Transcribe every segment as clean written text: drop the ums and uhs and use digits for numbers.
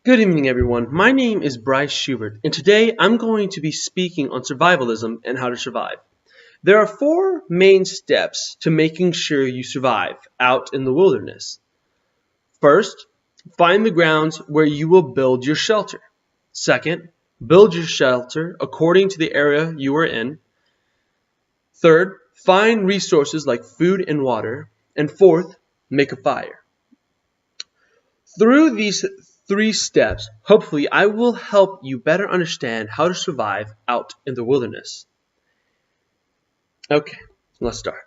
Good evening, everyone. My name is Bryce Schubert, and today I'm going to be speaking on survivalism and how to survive. There are four main steps to making sure you survive out in the wilderness. First, find the grounds where you will build your shelter. Second, build your shelter according to the area you are in. Third, find resources like food and water. And fourth, make a fire. Through these three steps, hopefully I will help you better understand how to survive out in the wilderness. Okay, let's start.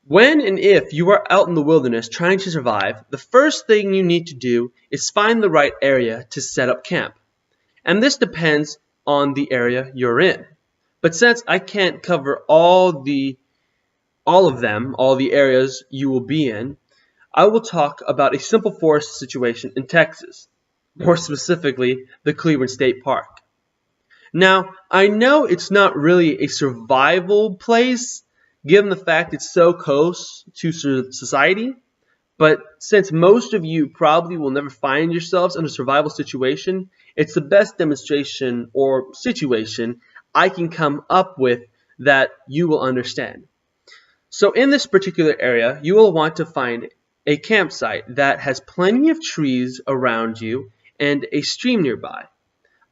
When and if you are out in the wilderness trying to survive, the first thing you need to do is find the right area to set up camp. And this depends on the area you're in. But since I can't cover all the areas you will be in, I will talk about a simple forest situation in Texas, more specifically, the Cleveland State Park. Now, I know it's not really a survival place, given the fact it's so close to society, but since most of you probably will never find yourselves in a survival situation, it's the best demonstration or situation I can come up with that you will understand. So in this particular area, you will want to find a campsite that has plenty of trees around you and a stream nearby.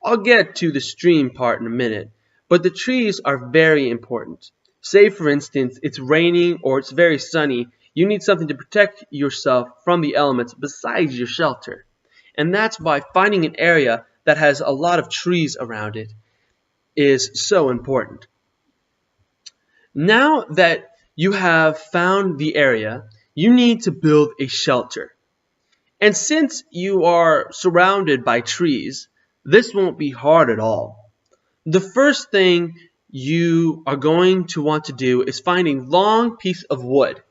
I'll get to the stream part in a minute, but the trees are very important. Say for instance, it's raining or it's very sunny, you need something to protect yourself from the elements besides your shelter. And that's why finding an area that has a lot of trees around it is so important. Now that you have found the area, you need to build a shelter. And since you are surrounded by trees, this won't be hard at all. The first thing you are going to want to do is find a long piece of wood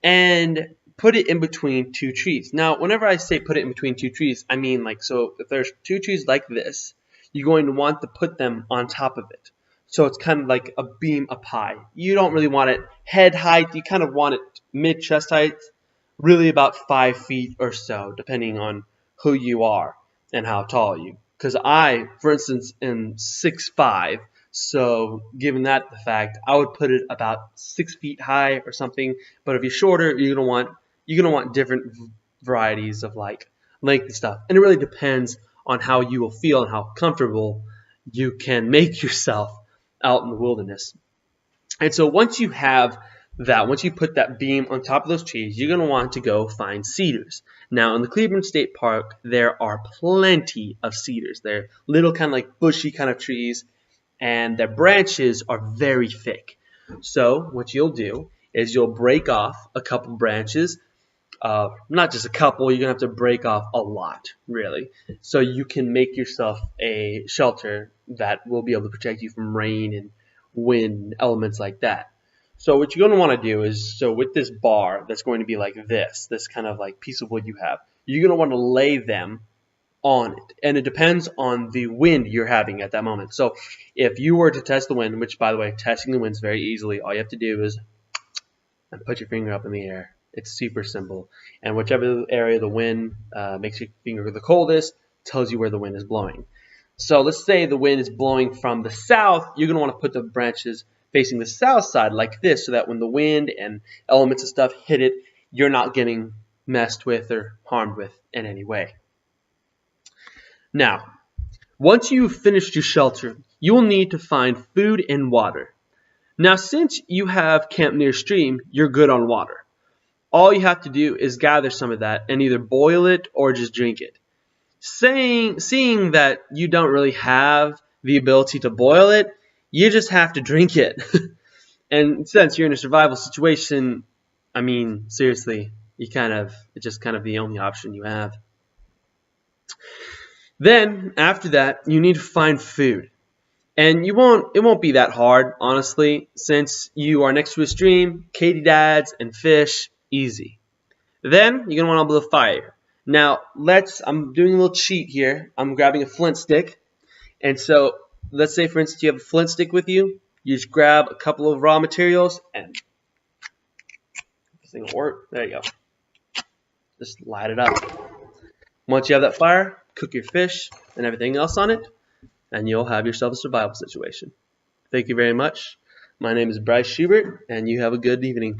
and put it in between two trees. Now, whenever I say put it in between two trees, I mean so if there's two trees like this, you're going to want to put them on top of it. So it's kind of like a beam up high. You don't really want it head height. You kind of want it mid-chest height, really about 5 feet or so, depending on who you are and how tall you. Because I, for instance, am 6'5", so given that the fact, I would put it about 6 feet high or something. But if you're shorter, you're gonna want different varieties of like length and stuff. And it really depends on how you will feel and how comfortable you can make yourself out in the wilderness. And so once you have that, once you put that beam on top of those trees, you're going to want to go find cedars. Now, in the Cleveland State Park, there are plenty of cedars. They're little kind of like bushy kind of trees, and their branches are very thick. So what you'll do is you'll break off a couple branches. Not just a couple, you're going to have to break off a lot, really. So you can make yourself a shelter that will be able to protect you from rain and wind, elements like that. So what you're going to want to do is, so with this bar that's going to be like this kind of like piece of wood you have, you're going to want to lay them on it. And it depends on the wind you're having at that moment. So if you were to test the wind, which by the way, testing the wind is very easily, all you have to do is put your finger up in the air. It's super simple. And whichever area the wind makes your finger the coldest tells you where the wind is blowing. So let's say the wind is blowing from the south. You're going to want to put the branches facing the south side like this so that when the wind and elements and stuff hit it, you're not getting messed with or harmed with in any way. Now, once you've finished your shelter, you will need to find food and water. Now, since you have camped near a stream, you're good on water. All you have to do is gather some of that and either boil it or just drink it. Seeing that you don't really have the ability to boil it, you just have to drink it. And since you're in a survival situation, I mean, seriously, it's just kind of the only option you have. Then, after that, you need to find food. And it won't be that hard, honestly, since you are next to a stream, katydids and fish, easy. Then you're gonna want to build a fire. Now I'm doing a little cheat here. I'm grabbing a flint stick, and so let's say for instance you have a flint stick with you. You just grab a couple of raw materials and this thing will work. There you go. Just light it up. Once you have that fire, cook your fish and everything else on it, and you'll have yourself a survival situation. Thank you very much. My name is Bryce Schubert, and you have a good evening.